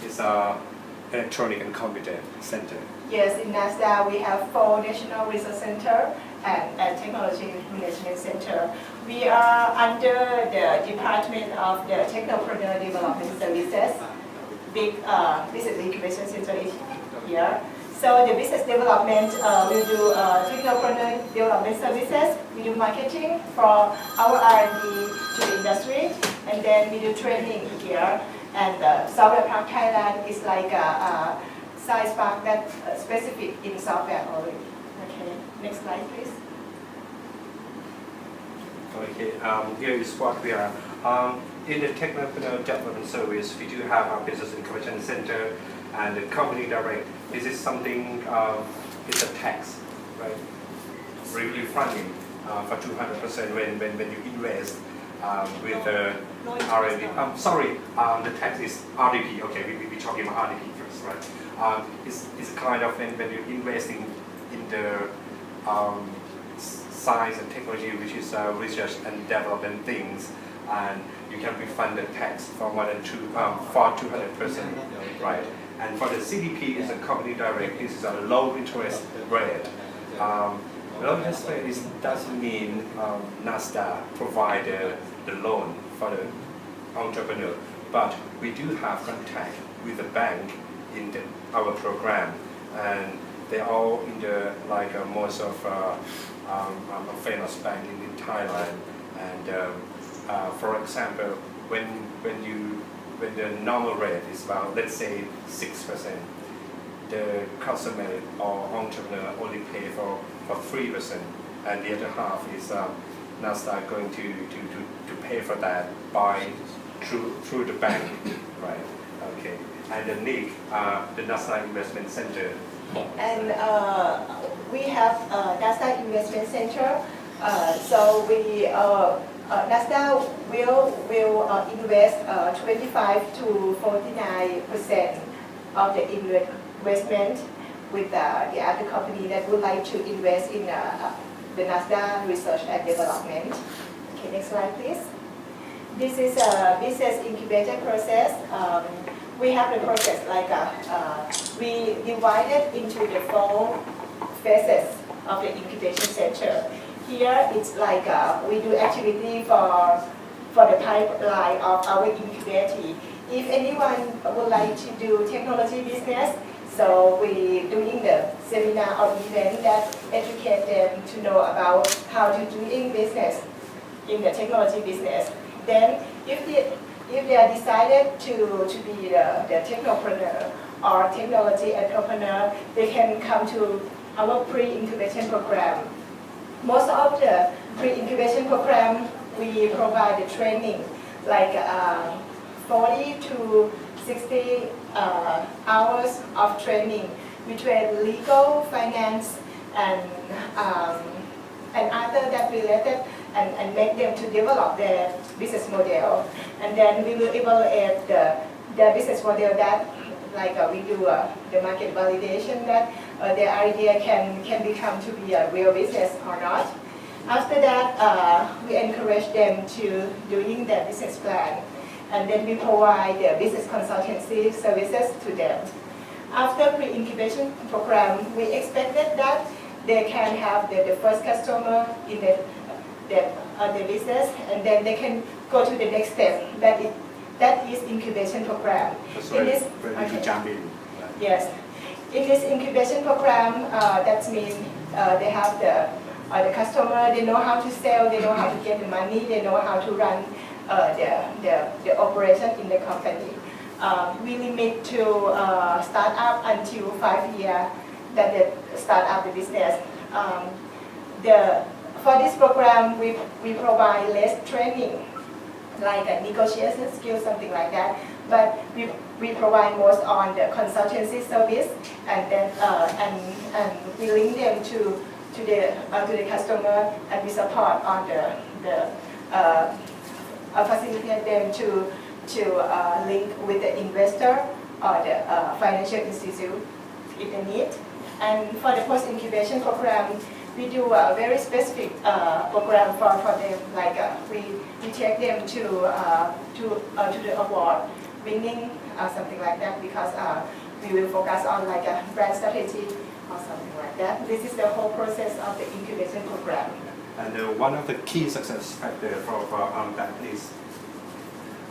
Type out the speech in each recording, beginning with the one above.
is a electronic and computer center. Yes, in NASDAQ we have 4 National Research Center and Technology Management Center. We are under the Department of the Technopreneur Development Services. Big business incubation center is here. So the business development, we do technopreneur development services. We do marketing for our R&D to the industry, and then we do training here. And Software Park Thailand is like a science park that's specific in software only. Okay, next slide, please. Okay, here is what we are. In the Technopreneur Development Service, we do have a business incubation center and the company direct. This is something, it's a tax, right? Refunding for 200% when you invest with the R&D. Sorry, the tax is RDP. Okay, we're talking about RDP first, right? It's kind of when you're investing in the science and technology, which is research and development things, and you can refund the tax for more than 200%, right? And for the CDP, is a company direct. This is a low interest rate. Low interest rate doesn't mean NASDAQ provide the loan for the entrepreneur, but we do have contact with the bank in our program, and they're all in the most of a famous bank in Thailand. And for example, when the normal rate is about, let's say, 6%, the customer or entrepreneur only pay for 3%, and the other half is NASDAQ going to pay for that by through the bank, right? Okay. And the NIC, the NASDAQ Investment Center. And we have NASDAQ Investment Center. So we NASDAQ will invest 25 to 49% of the investment with the other company that would like to invest in the NASDAQ Research and Development. Okay, next slide, please. This is a business incubator process. We have the process we divided into the 4 phases of the incubation center. Here it's like we do activity for the pipeline of our incubator. If anyone would like to do technology business, so we doing the seminar or event that educate them to know about how to do in business, in the technology business. Then if they are decided to be the technopreneur or technology entrepreneur, they can come to our pre-incubation program. Most of the pre-incubation program, we provide the training, like 40 to 60 hours of training. We train legal, finance, and other that related, and make them to develop their business model. And then we will evaluate the business model that, we do the market validation that their idea can become to be a real business or not. After that, we encourage them to doing their business plan, and then we provide the business consultancy services to them. After pre-incubation program, we expected that they can have the first customer in the business, and then they can go to the next step. That is incubation program. So ready to jump in. Yes. In this incubation program, that means they have the customer, they know how to sell, they know how to get the money, they know how to run the operation in the company. We limit to start up until 5 years that they start up the business. For this program, we provide less training, like a negotiation skills, something like that. But we provide most on the consultancy service, and then and we link them to the customer, and we support on the facilitate them to link with the investor or the financial institute if they need. And for the post-incubation program, we do a very specific program for them. Like we take them to the award winning or something like that, because we will focus on like a brand strategy or something like that. This is the whole process of the incubation program. And one of the key success factors for that is,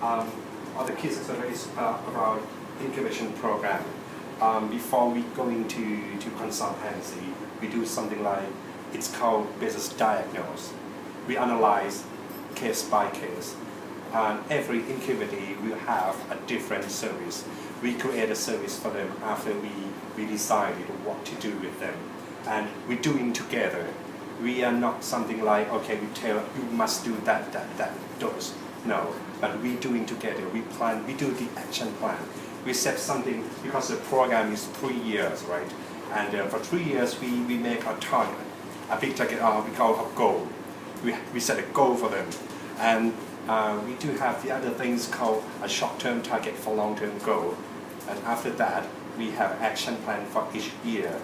or the key success is about incubation program. Before we go into consultancy, we do something like, it's called business diagnose. We analyze case by case. Every incubator will have a different service. We create a service for them after we decided what to do with them. And we're doing together. We are not something like, okay, we tell you must do that, those. No, but we're doing together. We plan, we do the action plan. We set something, because the program is 3 years, right? And for 3 years, we make a target, a big target, we call a goal. We set a goal for them. And we do have the other things called a short-term target for long-term goal. And after that, we have action plan for each year,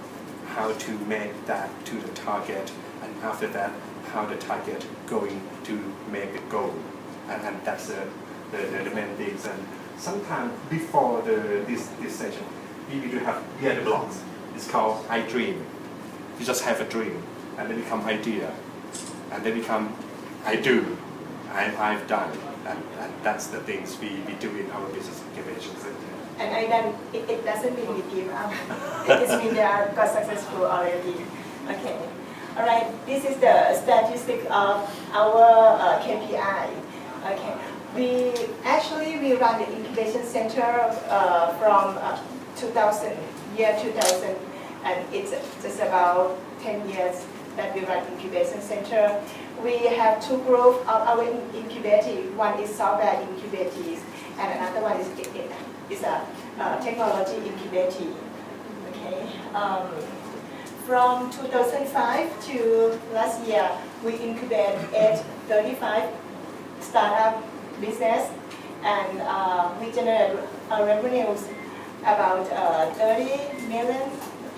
how to make that to the target, and after that, how the target going to make the goal. And that's the main things. And sometimes before this session, we do have the other blocks. It's called I dream. You just have a dream, and then become idea, and then become I do, and I've done. And that's the things we do in our business incubation center. And I done, it doesn't mean we give up. It means they are got successful already. Okay. All right. This is the statistic of our KPI. Okay. We run the incubation center from 2000, year 2000, and it's just about 10 years that we run incubation center. We have two groups of our incubators. One is software incubators, and another one is a technology incubator. Okay. From 2005 to last year, we incubated 35 startup business, and we generate revenues about $30 million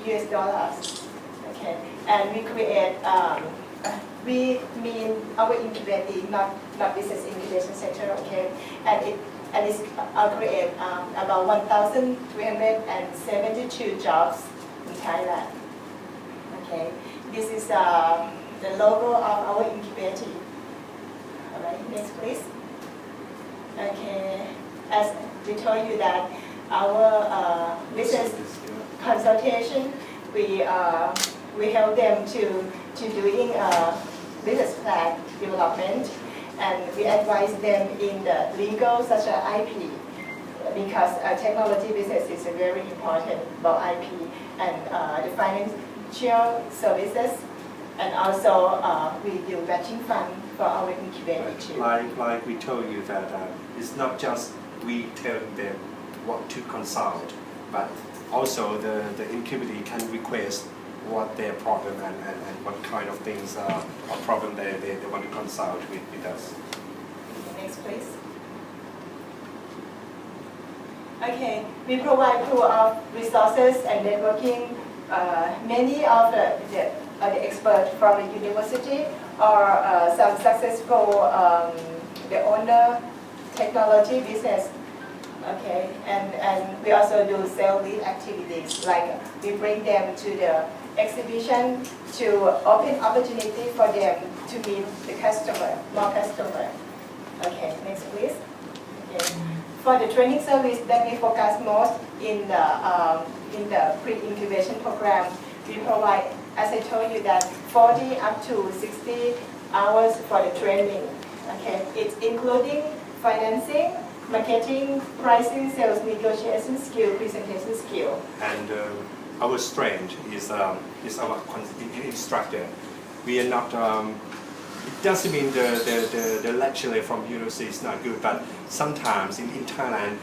US. Okay, and we create. We mean our incubator, not business incubation center. Okay, and it's create about 1,372 jobs in Thailand. Okay, this is the logo of our incubator. All right, next please. Okay, as we told you that our business consultation, we help them to doing business plan development, and we advise them in the legal such as IP, because technology business is very important about IP, and the financial services, and also we do matching fund for our incubator too. Like we told you that it's not just we tell them what to consult, but also the incubator can request what their problem and what kind of things or problem they want to consult with us. Next please. Okay, we provide pool of resources and networking. Many of the experts from the university or some successful the owner technology business. Okay, and we also do sales lead activities, like we bring them to the exhibition to open opportunity for them to meet the customer, more customer. Okay, next please. Okay. For the training service that we focus most in the pre-incubation program, we provide, as I told you, that 40 up to 60 hours for the training. Okay, it's including financing, marketing, pricing, sales negotiation skill, presentation skill. And our strength is our instructor. We are not. It doesn't mean the lecturer from university is not good, but sometimes in Thailand,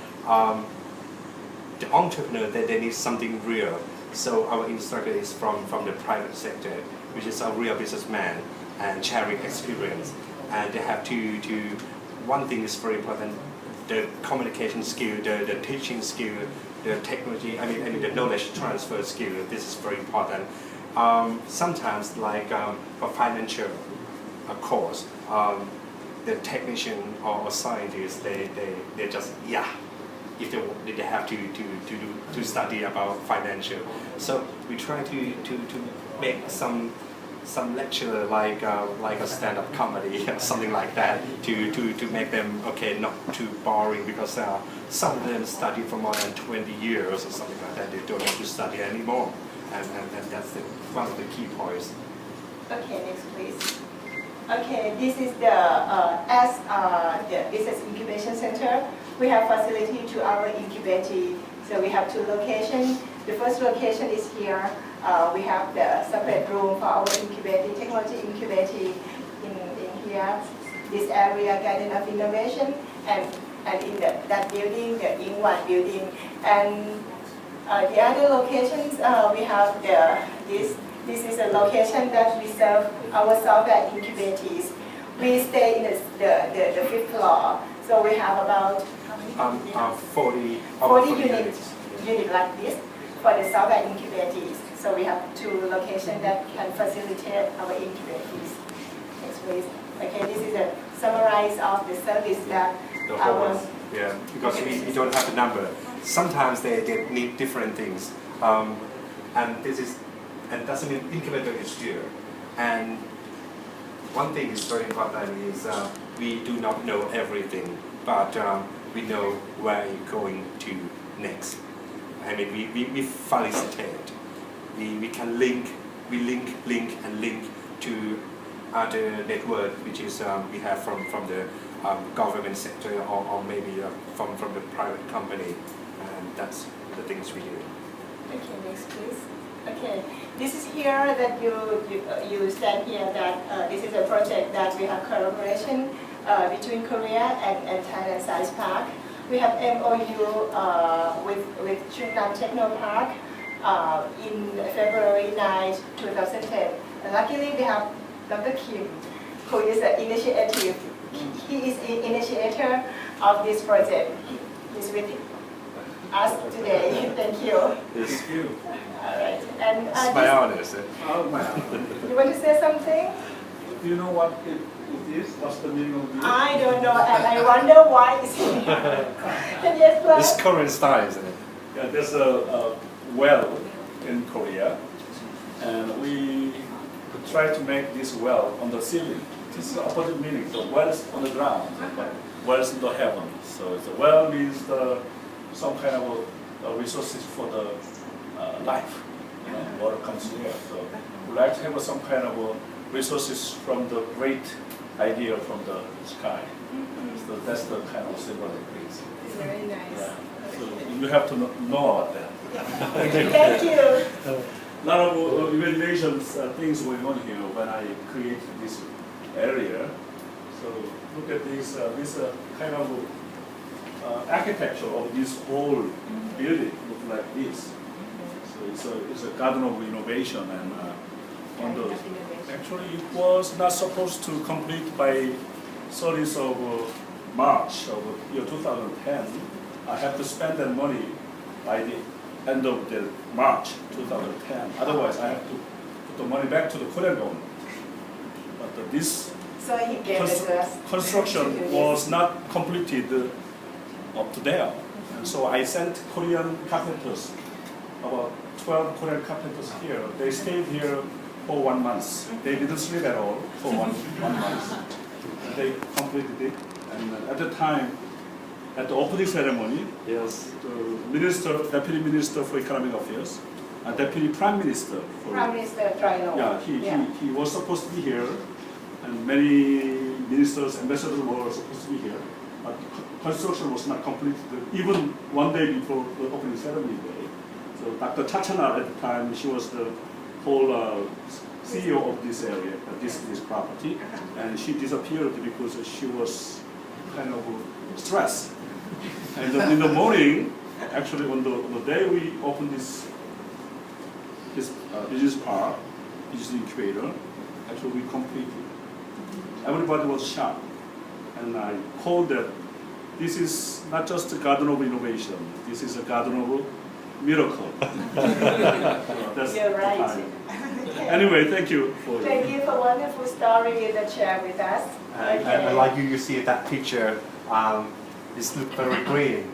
the entrepreneur they need something real. So our instructor is from the private sector, which is a real businessman and sharing experience. And they have to. One thing is very important: the communication skill, the teaching skill, the technology. I mean the knowledge transfer skill. This is very important. Sometimes, like for financial course, the technician or scientists they just if they have to study about financial. So we try to make some lecture like a stand-up comedy or something like that to make them not too boring, because some of them study for more than 20 years or something like that. They don't have to study anymore, and that's one of the key points. Okay, next please. Okay, this is the Business Incubation Center. We have facility to our incubating. So we have 2 locations. The first location is here. We have the separate room for our incubating, technology incubating in here. This area, Garden of Innovation, and in that building, the In1 building. And the other locations, we have this is a location that we serve our software incubators. We stay in the 5th floor, so we have about 40 units like this for the software incubators. So we have 2 locations that can facilitate our incubators. Next please. Okay, this is a summarize of the service that because we don't have a number. Sometimes they need different things, and doesn't mean incubator is here. And one thing is very important is we do not know everything, but we know where you're going to next. I mean, we facilitate. We can link to other network, which is we have from the government sector or maybe from the private company, and that's the things we do. Okay, next please. Okay, this is here that you stand here that this is a project that we have collaboration between Korea and Thailand Science Park. We have MOU with Chungnam Techno Park in February 9, 2010. And luckily we have Dr. Kim, who is the initiative. He is the initiator of this project. He's with us today. Thank you. Thank you. All right. And it's my honor, sir. Oh, my honor. You want to say something? Do you know what it is? What's the meaning of this? I don't know, and I wonder why it's here. Yes, please. It's Korean style, isn't it? Yeah, there's a well in Korea, and we try to make this well on the ceiling. This is the opposite meaning. The wells on the ground, but wells in the heaven. So the well means some kind of resources for the life. You know, water comes here. So we like to have some kind of resources from the great idea from the sky. So that's the kind of symbol it is. It's very nice. Yeah. So you have to know about that. Thank you. A lot of imaginations, things going on here when I created this area. So look at this kind of architecture of this whole building look like this. So it's a garden of innovation, and actually it was not supposed to complete by 30th of March of year 2010. I have to spend that money by the end of the March 2010. Otherwise, I have to put the money back to the Korean government. But this So he gave it to us. construction was not completed up to there. And so I sent Korean carpenters, about 12 Korean carpenters here. They stayed here for 1 month. They didn't sleep at all for one month. They completed it. And at the time, at the opening ceremony, Yes. the Deputy Minister for Economic Affairs, Deputy Prime Minister for Prime Minister Trino. Yeah, he was supposed to be here, and many ministers, ambassadors were supposed to be here, but construction was not completed even one day before the opening ceremony day. So Dr. Chachana at the time, she was the whole CEO of this area, this property, and she disappeared because she was kind of stressed. And in the morning, actually on the day we opened this business park, business incubator, actually we completed. Everybody was shocked, and I called that this is not just a garden of innovation, this is a garden of miracle. That's You're right. the time. Anyway, thank you for Thank you for wonderful story you can share with us. And like you see that picture, it's look very green.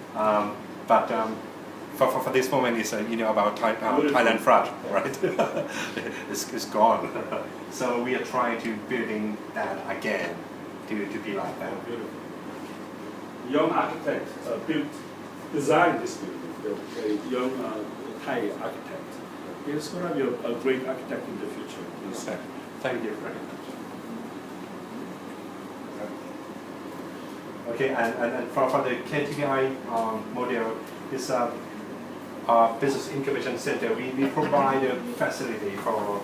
But for this moment, it's about Thailand flood, right? it's gone. So we are trying to building that again to be like that. Beautiful. Young architect designed this building. A young Thai architect. He's going to be a great architect in the future. Yes. Thank you very much. Okay, and for the KTPI model, this business incubation center, we provide a facility for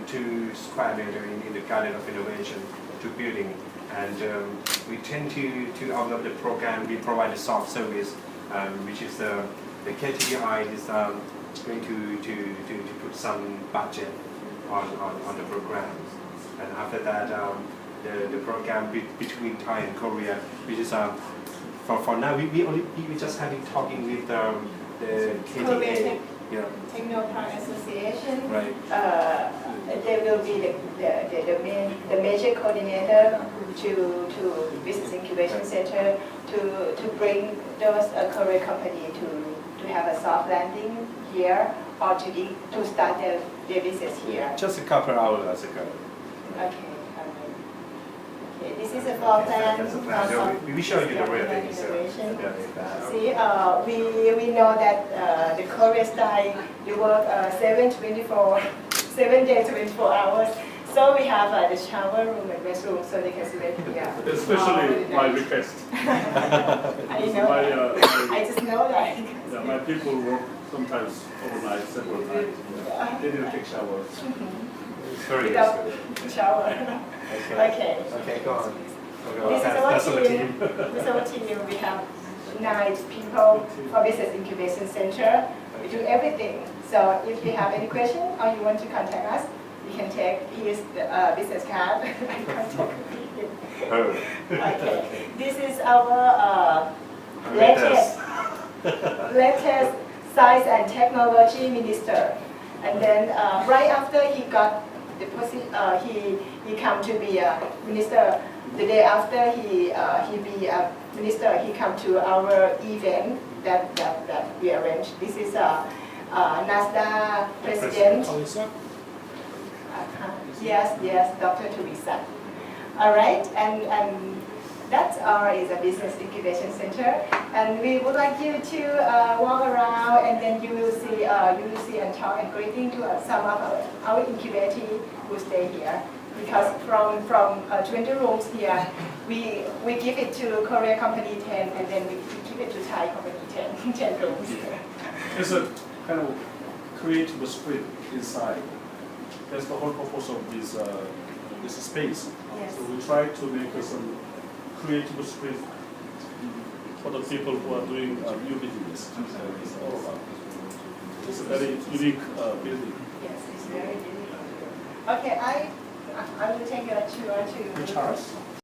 2 square meters in the Garden of Innovation, 2 building, and we tend to out of the program we provide a soft service, which is the KTPI is going to put some budget on the program, and after that the program between Thai and Korea, which is for now we just having talking with the KTA, Technopark Association. Right. They will be the major coordinator to Business Incubation Center to bring those Korean company to have a soft landing here or to start their business here. Just a couple hours ago. Okay. Okay, this is a floor plan. That's a plan. So we show you the real thing. See, we know that the Korean style, you work 7 days, 24 hours. So we have the shower room and restroom, so they can sweat here. Especially my request. I know. I just know that. Yeah, my people work sometimes overnight, several nights. They didn't take showers. Very Without good. shower. Okay. Okay, go on. This is our team. This is our team. We have 9 people for Business Incubation Center. We do everything. So if you have any question or you want to contact us, you can take his business card and contact him. Okay. This is our latest Science and Technology Minister. And then right after he got the position, he come to be a minister. The day after he be a minister, he come to our event that we arranged. This is NASDA president. Yes, Dr. Teresa. All right, and that's is a business incubation center, and we would like you to walk around, and then you will see and talk and greeting to some of our incubatee who stay here. Because from 20 rooms here, we give it to Korea company 10, and then we give it to Thai company 10 rooms. There's a kind of creative spirit inside. That's the whole purpose of this space. Yes. So we try to make some creative spirit for the people who are doing new business. It's all about. It's a very unique building. Yes, it's very unique. Okay, I will take a tour to. Charles?